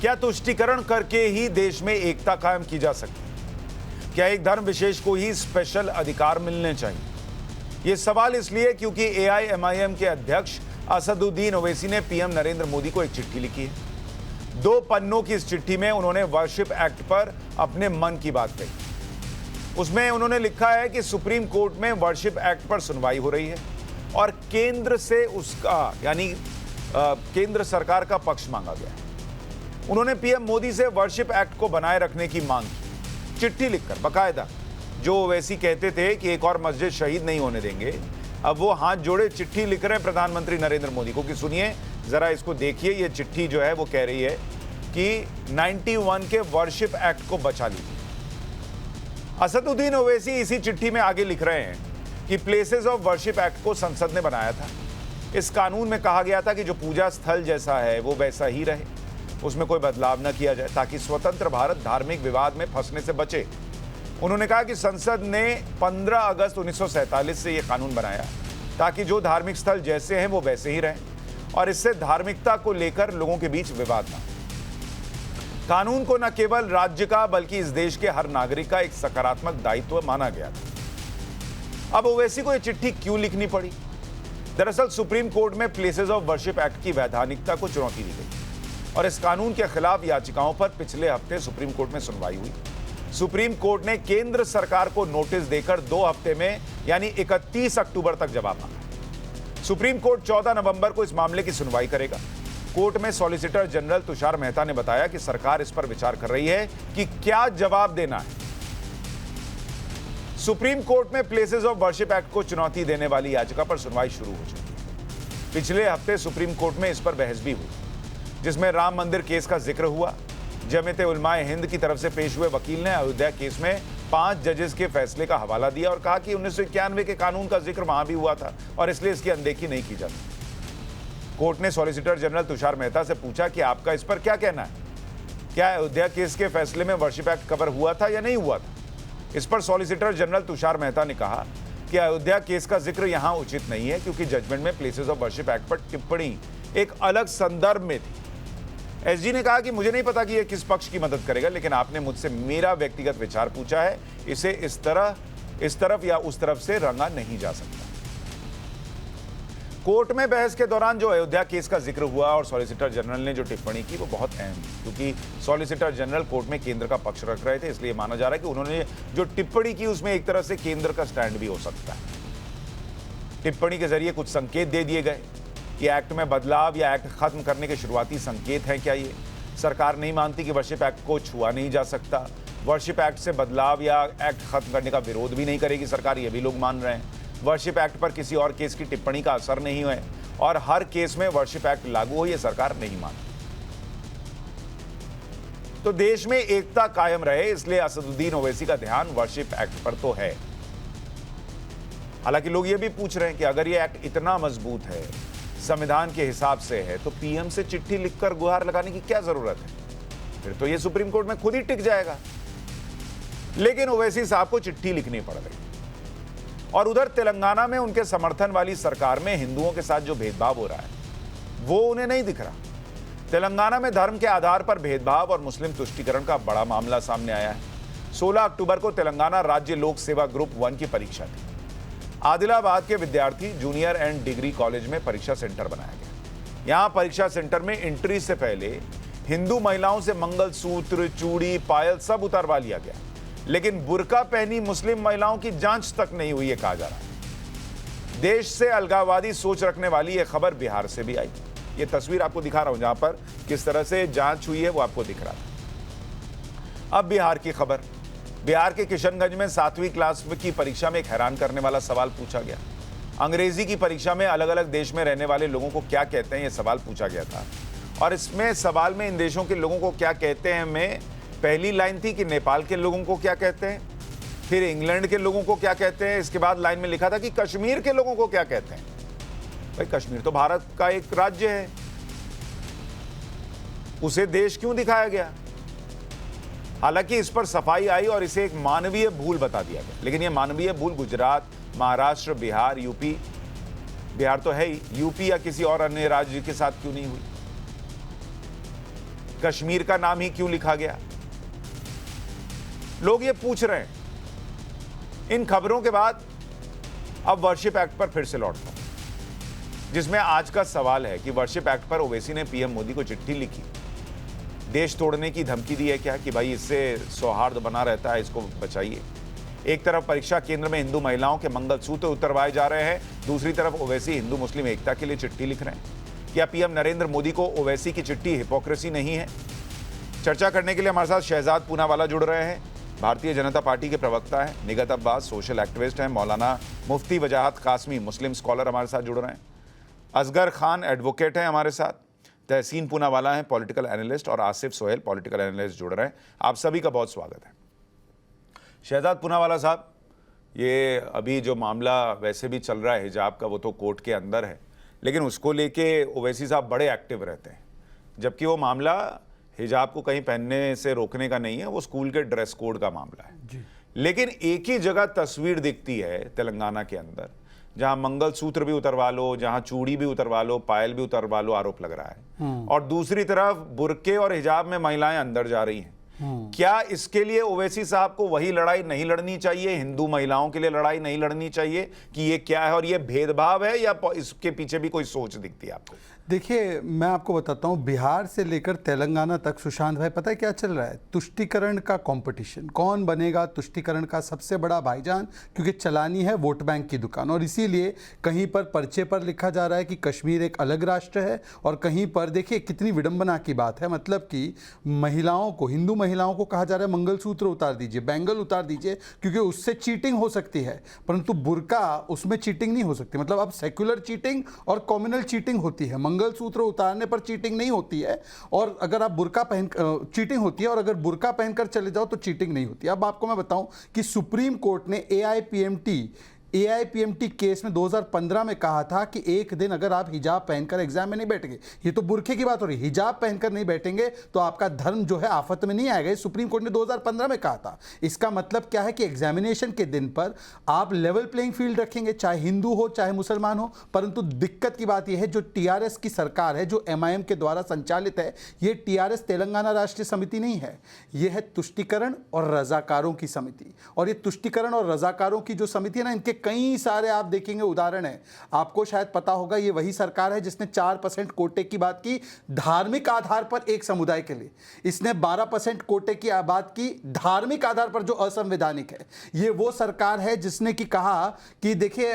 क्या तुष्टीकरण करके ही देश में एकता कायम की जा सकती है? क्या एक धर्म विशेष को ही स्पेशल अधिकार मिलने चाहिए? यह सवाल इसलिए क्योंकि एआईएमआईएम के अध्यक्ष असदुद्दीन ओवैसी ने पीएम नरेंद्र मोदी को एक चिट्ठी लिखी है। 2 पन्नों की इस चिट्ठी में उन्होंने वर्शिप एक्ट पर अपने मन की बात कही। उसमें उन्होंने लिखा है कि सुप्रीम कोर्ट में वर्शिप एक्ट पर सुनवाई हो रही है और केंद्र से उसका यानी केंद्र सरकार का पक्ष मांगा गया है। उन्होंने पीएम मोदी से वर्शिप एक्ट को बनाए रखने की मांग की, चिट्ठी लिखकर बकायदा। जो ओवैसी कहते थे कि एक और मस्जिद शहीद नहीं होने देंगे, अब वो हाथ जोड़े चिट्ठी लिख रहे हैं प्रधानमंत्री नरेंद्र मोदी को कि सुनिए जरा इसको देखिए, ये चिट्ठी जो है वो कह रही है कि 91 के वर्शिप एक्ट को बचा लीजिए। असदुद्दीन ओवैसी इसी चिट्ठी में आगे लिख रहे हैं कि प्लेसेस ऑफ वर्शिप एक्ट को संसद ने बनाया था। इस कानून में कहा गया था कि जो पूजा स्थल जैसा है वो वैसा ही रहे, उसमें कोई बदलाव न किया जाए ताकि स्वतंत्र भारत धार्मिक विवाद में फंसने से बचे। उन्होंने कहा कि संसद ने 15 अगस्त 1947 से यह कानून बनाया ताकि जो धार्मिक स्थल जैसे हैं वो वैसे ही रहें और इससे धार्मिकता को लेकर लोगों के बीच विवाद ना। कानून को न केवल राज्य का बल्कि इस देश के हर नागरिक का एक सकारात्मक दायित्व माना गया था। अब ओवैसी को यह चिट्ठी क्यों लिखनी पड़ी? दरअसल सुप्रीम कोर्ट में प्लेसेस ऑफ वर्शिप एक्ट की वैधानिकता को चुनौती दी गई और इस कानून के खिलाफ याचिकाओं पर पिछले हफ्ते सुप्रीम कोर्ट में सुनवाई हुई। सुप्रीम कोर्ट ने केंद्र सरकार को नोटिस देकर 2 हफ्ते में यानी 31 अक्टूबर तक जवाब मांगा। सुप्रीम कोर्ट 14 नवंबर को इस मामले की सुनवाई करेगा। कोर्ट में सॉलिसिटर जनरल तुषार मेहता ने बताया कि सरकार इस पर विचार कर रही है कि क्या जवाब देना है। सुप्रीम कोर्ट में प्लेसेस ऑफ वर्शिप एक्ट को चुनौती देने वाली याचिका पर सुनवाई शुरू हो चुकी है। पिछले हफ्ते सुप्रीम कोर्ट में इस पर बहस भी हुई, जिसमें राम मंदिर केस का जिक्र हुआ। जमीयत उलमाए हिंद की तरफ से पेश हुए वकील ने अयोध्या केस में 5 जजेस के फैसले का हवाला दिया और कहा कि 1991 के कानून का जिक्र वहां भी हुआ था और इसलिए इसकी अनदेखी नहीं की जाती। कोर्ट ने सॉलिसिटर जनरल तुषार मेहता से पूछा कि आपका इस पर क्या कहना है? क्या अयोध्या केस के फैसले में वर्शिप एक्ट कवर हुआ था या नहीं हुआ था? इस पर सॉलिसिटर जनरल तुषार मेहता ने कहा कि अयोध्या केस का जिक्र यहां उचित नहीं है क्योंकि जजमेंट में प्लेसेस ऑफ वर्शिप एक्ट पर टिप्पणी एक अलग संदर्भ में थी। एसजी ने कहा कि मुझे नहीं पता कि यह किस पक्ष की मदद करेगा, लेकिन आपने मुझसे मेरा व्यक्तिगत विचार पूछा है, इसे इस तरफ या उस तरफ से रंगा नहीं जा सकता। कोर्ट में बहस के दौरान जो अयोध्या केस का जिक्र हुआ और सॉलिसिटर जनरल ने जो टिप्पणी की वो बहुत अहम थी क्योंकि सॉलिसिटर जनरल कोर्ट में केंद्र का पक्ष रख रहे थे, इसलिए माना जा रहा है कि उन्होंने जो टिप्पणी की उसमें एक तरह से केंद्र का स्टैंड भी हो सकता है। टिप्पणी के जरिए कुछ संकेत दे दिए गए कि एक्ट में बदलाव या एक्ट खत्म करने के शुरुआती संकेत हैं। क्या ये सरकार नहीं मानती कि वर्शिप एक्ट को छुआ नहीं जा सकता? वर्शिप एक्ट से बदलाव या एक्ट खत्म करने का विरोध भी नहीं करेगी सरकार, ये भी लोग मान रहे हैं। वर्शिप एक्ट पर किसी और केस की टिप्पणी का असर नहीं है और हर केस में वर्शिप एक्ट लागू हो, ये सरकार नहीं मानती। तो देश में एकता कायम रहे इसलिए असदुद्दीन ओवैसी का ध्यान वर्शिप एक्ट पर तो है। हालांकि लोग ये भी पूछ रहे हैं कि अगर ये एक्ट इतना मजबूत है, संविधान के हिसाब से है, तो पीएम से चिट्ठी लिखकर गुहार लगाने की क्या जरूरत है? फिर तो ये सुप्रीम कोर्ट में खुद ही टिक जाएगा। लेकिन ओवैसी साहब को चिट्ठी लिखनी पड़ गई और उधर तेलंगाना में उनके समर्थन वाली सरकार में हिंदुओं के साथ जो भेदभाव हो रहा है वो उन्हें नहीं दिख रहा। तेलंगाना में धर्म के आधार पर भेदभाव और मुस्लिम तुष्टीकरण का बड़ा मामला सामने आया है। 16 अक्टूबर को तेलंगाना राज्य लोक सेवा ग्रुप 1 की परीक्षा थी। आदिलाबाद के विद्यार्थी जूनियर एंड डिग्री कॉलेज में परीक्षा सेंटर बनाया गया। यहां परीक्षा सेंटर में एंट्री से पहले हिंदू महिलाओं से मंगलसूत्र, चूड़ी, पायल सब उतारवा लिया गया, लेकिन बुर्का पहनी मुस्लिम महिलाओं की जांच तक नहीं हुई, है कहा जा रहा है। देश से अलगाववादी सोच रखने वाली यह खबर बिहार से भी आई। यह तस्वीर आपको दिखा रहा हूं जहां पर किस तरह से जांच हुई है वो आपको दिख रहा था। अब बिहार की खबर। बिहार के किशनगंज में 7वीं क्लास की परीक्षा में एक हैरान करने वाला सवाल पूछा गया। अंग्रेजी की परीक्षा में अलग अलग देश में रहने वाले लोगों को क्या कहते हैं, यह सवाल पूछा गया था और इसमें सवाल में इन देशों के लोगों को क्या कहते हैं में पहली लाइन थी कि नेपाल के लोगों को क्या कहते हैं, फिर इंग्लैंड के लोगों को क्या कहते हैं, इसके बाद लाइन में लिखा था कि कश्मीर के लोगों को क्या कहते हैं। भाई कश्मीर तो भारत का एक राज्य है, उसे देश क्यों दिखाया गया? हालांकि इस पर सफाई आई और इसे एक मानवीय भूल बता दिया गया, लेकिन यह मानवीय भूल गुजरात, महाराष्ट्र, बिहार, यूपी, बिहार तो है ही, यूपी या किसी और अन्य राज्य के साथ क्यों नहीं हुई? कश्मीर का नाम ही क्यों लिखा गया? लोग ये पूछ रहे हैं। इन खबरों के बाद अब वर्शिप एक्ट पर फिर से लौटता हूं, जिसमें आज का सवाल है कि वर्शिप एक्ट पर ओवैसी ने पीएम मोदी को चिट्ठी लिखी, देश तोड़ने की धमकी दी है क्या कि भाई इससे सौहार्द बना रहता है, इसको बचाइए। एक तरफ परीक्षा केंद्र में हिंदू महिलाओं के मंगलसूत्र उतरवाए जा रहे हैं, दूसरी तरफ ओवैसी हिंदू मुस्लिम एकता के लिए चिट्ठी लिख रहे हैं। क्या पीएम नरेंद्र मोदी को ओवैसी की चिट्ठी हिपोक्रेसी नहीं है? चर्चा करने के लिए हमारे साथ शहजाद पूनावाला जुड़ रहे हैं, भारतीय जनता पार्टी के प्रवक्ता हैं, निगत अब्बास सोशल एक्टिविस्ट हैं, मौलाना मुफ्ती वजाहत कासमी मुस्लिम स्कॉलर हमारे साथ जुड़ रहे हैं, असगर खान एडवोकेट हैं हमारे साथ, तहसीन पूनावाला हैं पॉलिटिकल एनालिस्ट, और आसिफ सोहेल पॉलिटिकल एनालिस्ट जुड़ रहे हैं। आप सभी का बहुत स्वागत है। शहजाद पूनावाला साहब, ये अभी जो मामला वैसे भी चल रहा है हिजाब का, वो तो कोर्ट के अंदर है, लेकिन उसको लेके ओवैसी साहब बड़े एक्टिव रहते हैं, जबकि वो मामला हिजाब को कहीं पहनने से रोकने का नहीं है, वो स्कूल के ड्रेस कोड का मामला है जी। लेकिन एक ही जगह तस्वीर दिखती है तेलंगाना के अंदर, जहां मंगलसूत्र भी उतरवा लो, जहां चूड़ी भी उतरवा लो, पायल भी उतरवा लो, आरोप लग रहा है, और दूसरी तरफ बुर्के और हिजाब में महिलाएं अंदर जा रही हैं। क्या इसके लिए ओवैसी साहब को वही लड़ाई नहीं लड़नी चाहिए, हिंदू महिलाओं के लिए लड़ाई नहीं लड़नी चाहिए कि ये क्या है और ये भेदभाव है, या इसके पीछे भी कोई सोच दिखती है आपको? देखिए, मैं आपको बताता हूँ, बिहार से लेकर तेलंगाना तक सुशांत भाई, पता है क्या चल रहा है? तुष्टीकरण का कंपटीशन, कौन बनेगा तुष्टीकरण का सबसे बड़ा भाईजान, क्योंकि चलानी है वोट बैंक की दुकान। और इसीलिए कहीं पर पर्चे पर लिखा जा रहा है कि कश्मीर एक अलग राष्ट्र है, और कहीं पर देखिए कितनी विडंबना की बात है, मतलब कि महिलाओं को, हिंदू महिलाओं को कहा जा रहा है मंगलसूत्र उतार दीजिए, बैंगल उतार दीजिए, क्योंकि उससे चीटिंग हो सकती है, परंतु बुर्का, उसमें चीटिंग नहीं हो सकती। मतलब अब सेक्युलर चीटिंग और कॉम्युनल चीटिंग होती है, मंगलसूत्र उतारने पर चीटिंग नहीं होती है, और अगर आप बुर्का पहन चीटिंग होती है, और अगर बुर्का पहनकर चले जाओ तो चीटिंग नहीं होती। अब आपको मैं बताऊं कि सुप्रीम कोर्ट ने एआईपीएमटी केस में 2015 में कहा था कि एक दिन अगर आप हिजाब पहनकर एग्जाम में नहीं बैठेंगे, ये तो बुर्के की बात हो रही है, हिजाब पहनकर नहीं बैठेंगे तो आपका धर्म जो है आफत में नहीं आएगा, ये सुप्रीम कोर्ट ने 2015 में कहा था। इसका मतलब क्या है कि एग्जामिनेशन के दिन पर आप लेवल प्लेइंग फील्ड रखेंगे, चाहे हिंदू हो चाहे मुसलमान हो। परंतु दिक्कत की बात यह है, जो टीआरएस की सरकार है, जो एमआईएम के द्वारा संचालित है, ये टीआरएस तेलंगाना राष्ट्रीय समिति नहीं है, यह है तुष्टीकरण और रजाकारों की समिति। और ये तुष्टीकरण और रजाकारों की जो समिति है ना, इनके कई सारे आप देखेंगे उदाहरण है। आपको शायद पता होगा, ये वही सरकार है जिसने 4% कोटे की बात की धार्मिक आधार पर एक समुदाय के लिए, इसने 12% कोटे की बात की धार्मिक आधार पर जो असंवैधानिक है। ये वो सरकार है जिसने की कहा कि देखिए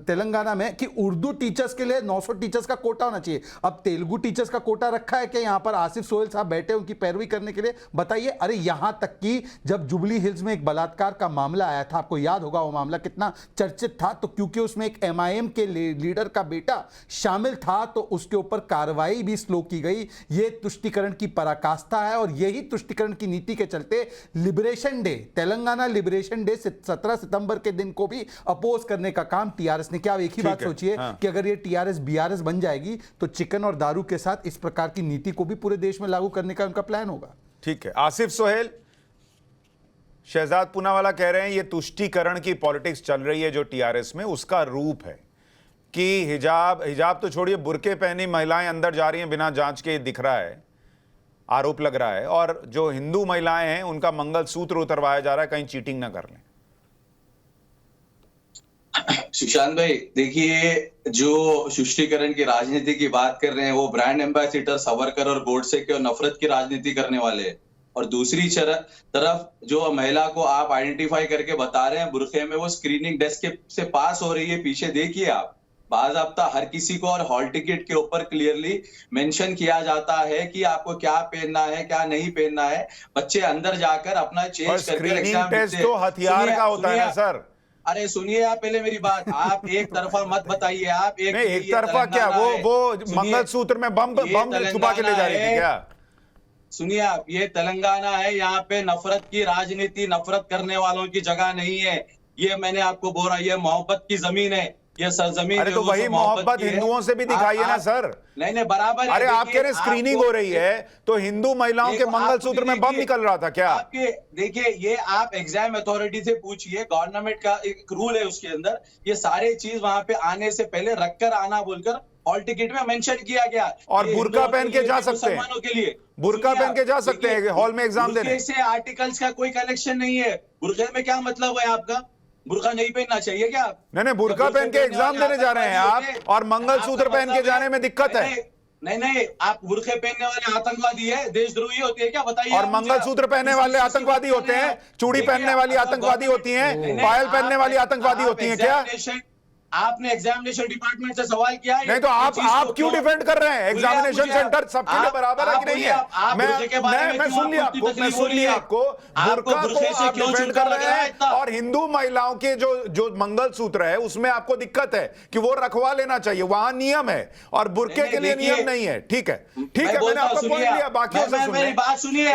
तेलंगाना में कि उर्दू टीचर्स के लिए 900 टीचर्स का कोटा होना चाहिए। अब तेलुगु टीचर्स का कोटा रखा है कि यहां पर आसिफ सोहेल साहब बैठे उनकी पैरवी करने के लिए? बताइए। अरे यहां तक कि जब जुबली हिल्स में एक बलात्कार का मामला आया था, आपको याद होगा वो मामला कितना चर्चित था, तो क्योंकि उसमें एक एमआईएम के लीडर का बेटा शामिल था, तो उसके ऊपर कार्रवाई भी स्लो की गई। ये तुष्टीकरण की पराकाष्ठा है, और यही तुष्टीकरण की नीति के चलते liberation day, Telangana liberation day 17 सितंबर के दिन को भी अपोज करने का काम टीआरएस ने किया। एक ही बात सोचिए कि अगर ये टीआरएस बीआरएस बन जाएगी तो चिकन और दारू के साथ इस प्रकार की नीति को भी पूरे देश में लागू करने का उनका प्लान होगा। ठीक है, आसिफ सोहेल, शहजाद पूनावाला कह रहे हैं ये तुष्टीकरण की पॉलिटिक्स चल रही है जो टीआरएस में, उसका रूप है कि हिजाब तो छोड़िए, बुर्के पहनी महिलाएं अंदर जा रही हैं बिना जांच के, दिख रहा है, आरोप लग रहा है, और जो हिंदू महिलाएं हैं उनका मंगलसूत्र उतरवाया जा रहा है, कहीं चीटिंग ना कर लें। सुशांत भाई, देखिए, जो तुष्टीकरण की राजनीति की बात कर रहे हैं वो ब्रांड एम्बेसडर सावरकर और गोडसे के और नफरत की राजनीति करने वाले हैं, और दूसरी तरफ जो महिला को आप आइडेंटिफाई करके बता रहे हैं बुरखे में, वो स्क्रीनिंग डेस्क से पास हो रही है। पीछे देखिए आप, बाज़ाब्ता हर किसी को और हॉल टिकट के ऊपर क्लियरली मेंशन किया जाता है कि आपको क्या पहनना है क्या नहीं पहनना है। बच्चे अंदर जाकर अपना चेंज करके एग्जाम टेस्ट तो हथियार का होता है ना सर। अरे सुनिए आप पहले मेरी बात, आप एक तरफा मत बताइए। आप एक तरफा क्या, वो मंगलसूत्र में बम छुपा के ले जा रही थी क्या? सुनिए आप, ये तेलंगाना है, यहाँ पे नफरत की राजनीति, नफरत करने वालों की जगह नहीं है। ये मैंने आपको बोला, ये मोहब्बत की जमीन है। ये सरजमीन अरे तो लोगों वही से मोहब्बत की है। हिंदुओं से भी दिखाइए ना सर। नहीं बराबर है। अरे देखिए, आपके ने स्क्रीनिंग आपको- हो रही है तो हिंदू महिलाओं के देखो, मंगलसूत्र में बम देखिए, निकल रहा था क्या? आपके देखिए, ये आप एग्जाम अथॉरिटी से पूछिए, गवर्नमेंट का एक रूल है उसके अंदर, ये सारे चीज वहां पे आने से पहले रखकर आना बोलकर हॉल टिकट में मेंशन किया गया। और ये बुर्का हिंदुओं पहन के लिए, जा ये सकते हैं। मुसलमानों के लिए बुर्का सुनिए पहन के जा आप, सकते हैं देखिए, हॉल में एग्जाम देने। बुर्के से आर्टिकल्स का कोई कनेक्शन नहीं है। बुर्के में क्या मतलब है आपका? बुर्का नहीं पहनना चाहिए क्या? नहीं बुर्का पहन के एग्जाम देने जा रहे हैं आप, और मंगलसूत्र पहन के जाने में दिक्कत है। नहीं, आप बुर्के पहनने वाले आतंकवादी है, देशद्रोही होती है क्या? बताइए। और मंगलसूत्र पहनने वाले आतंकवादी होते हैं, चूड़ी पहनने वाली आतंकवादी होती हैं, पायल पहनने वाली आतंकवादी होती हैं क्या? आपने एग्जामिनेशन डिपार्टमेंट से सवाल किया है? नहीं तो आप क्यों डिफेंड कर रहे हैं? एग्जामिनेशन सेंटर सबके लिए बराबर है कि नहीं है? मैं सुन लिया आपको बुर्का को आप डिफेंड कर रहे हैं, और हिंदू महिलाओं के जो मंगलसूत्र है उसमें आपको दिक्कत है कि वो रखवा लेना चाहिए, वहां नियम है, और बुर्के के लिए नियम नहीं है। ठीक है, मैंने आपका पॉइंट लिया, बाकियों से सुनिए। मेरी बात सुनिए।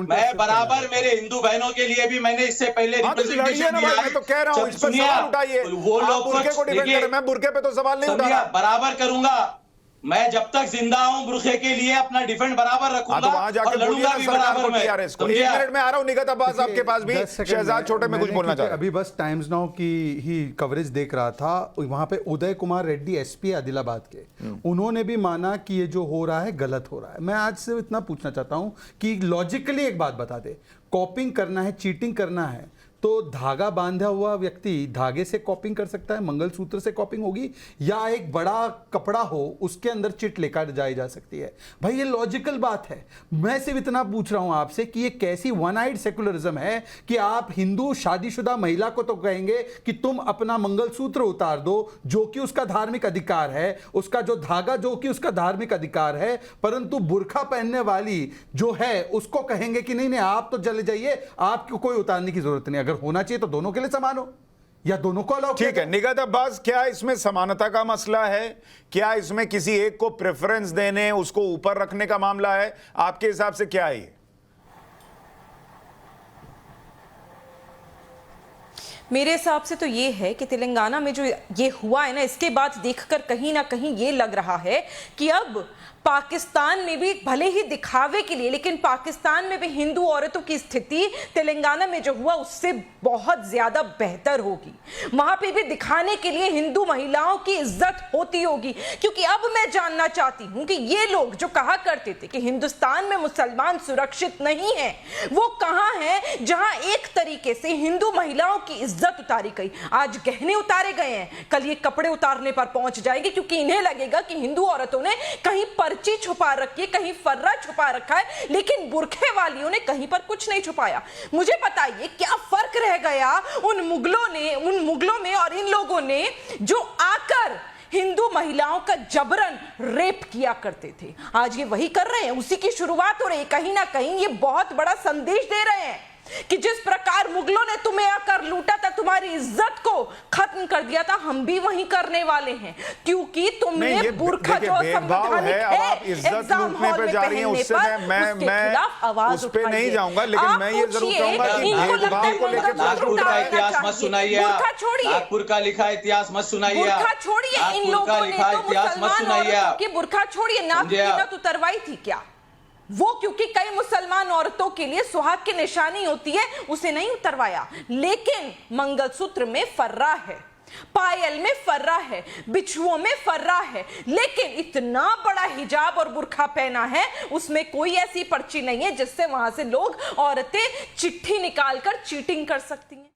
मैं बराबर मेरे हिंदू बहनों के लिए भी मैंने इससे पहले रिप्रेजेंटेशन दिया है। मैं तो कह रहा हूं इस पर सवाल उठाइए। वो लोग बुर्के को डिफेंड कर रहे हैं, मैं बुर्के पे तो सवाल नहीं उठा रहा। बराबर करूंगा, मैं जब तक जिंदा हूं बुर्के के लिए अपना डिफेंड बराबर रखूंगा। तो वहां जाके लड़ूंगा भी बराबर में। एक मिनट में आ रहा हूं निगत अब्बास, आपके पास भी शहजाद छोटे में कुछ बोलना चाह रहा। अभी बस टाइम्स नाउ की ही कवरेज देख रहा था, वहां पे उदय कुमार रेड्डी एसपी आदिलाबाद के, उन्होंने भी माना कि ये जो हो रहा है गलत हो रहा है। मैं आज से इतना पूछना चाहता हूं कि लॉजिकली एक बात बता दे, कॉपिंग करना है, चीटिंग करना है तो धागा बांधा हुआ व्यक्ति धागे से कॉपिंग कर सकता है, मंगलसूत्र से कॉपिंग होगी, या एक बड़ा कपड़ा हो उसके अंदर चिट लेकर जाई जा सकती है? भाई ये लॉजिकल बात है। मैं सिर्फ इतना पूछ रहा हूं आपसे कि ये कैसी वन आइड सेकुलरिज्म है कि आप हिंदू शादीशुदा महिला को तो कहेंगे कि तुम अपना मंगलसूत्र उतार दो जो कि उसका धार्मिक अधिकार है, उसका जो धागा जो कि उसका धार्मिक अधिकार है, परंतु बुर्खा पहनने वाली जो है उसको कहेंगे कि नहीं आप तो चले जाइए, आपको कोई उतारने की जरूरत नहीं। अगर होना चाहिए तो दोनों के लिए समान हो, या दोनों को अलाउ। ठीक है निगत अब्बास, क्या इसमें समानता का मसला है? क्या इसमें किसी एक को प्रेफरेंस देने, उसको ऊपर रखने का मामला है? आपके हिसाब से क्या है? मेरे हिसाब से तो ये है कि तेलंगाना में जो ये हुआ है ना, इसके बाद देखकर कहीं ना कहीं ये लग रहा है कि अब पाकिस्तान में भी भले ही दिखावे के लिए, लेकिन पाकिस्तान में भी हिंदू औरतों की स्थिति तेलंगाना में जो हुआ उससे बहुत ज्यादा बेहतर होगी। वहां पे भी दिखाने के लिए हिंदू महिलाओं की इज्जत होती होगी, क्योंकि अब मैं जानना चाहती हूं कि ये लोग जो कहा करते थे कि हिंदुस्तान में मुसलमान सुरक्षित नहीं है, वो कहां है जहां एक तरीके से हिंदू महिलाओं की इज्जत उतारी गई। आज गहने उतारे गए हैं, कल ये कपड़े उतारने पर पहुंच जाएंगे, क्योंकि इन्हें लगेगा कि हिंदू औरतों ने कहीं पर्ची छुपा रखी है, कहीं फर्रा छुपा रखा है, लेकिन बुरखे वालियों ने कहीं पर कुछ नहीं छुपाया। मुझे बताइए क्या फर्क रह गया उन मुगलों में और इन लोगों ने जो आकर हिंदू महिलाओं का जबरन रेप किया करते थे। आज ये वही कर रहे हैं, उसी की शुरुआत हो रही है। कहीं ना कहीं ये बहुत बड़ा संदेश दे रहे हैं कि जिस प्रकार मुगलों ने तुम्हें आकर लूटा था, तुम्हारी इज्जत को खत्म कर दिया था, हम भी वही करने वाले हैं, क्योंकि तुमने बुर्खा जो संवैधानिक है एग्जाम हॉल में पहनने पर उसके खिलाफ आवाज उठाई है। नहीं जाऊंगा, लेकिन मैं ये जरूर कहूंगा कि भेदभाव को लेकर नागपुर का इतिहास मत सुनाइए, बुर्खा छोड़िए, नागपुर का लिखा इतिहास मत सुनाइए, बुर्खा छोड़िए। इन लोगों ने तो मुसलमान औरतों की बुर्खा छोड़िए, नाक की नथ उतरवाई थी क्या? वो क्योंकि कई मुसलमान औरतों के लिए सुहाग की निशानी होती है, उसे नहीं उतरवाया। लेकिन मंगलसूत्र में फर्रा है, पायल में फर्रा है, बिछुओं में फर्रा है, लेकिन इतना बड़ा हिजाब और बुर्खा पहना है, उसमें कोई ऐसी पर्ची नहीं है जिससे वहां से लोग औरतें चिट्ठी निकालकर चीटिंग कर सकती हैं।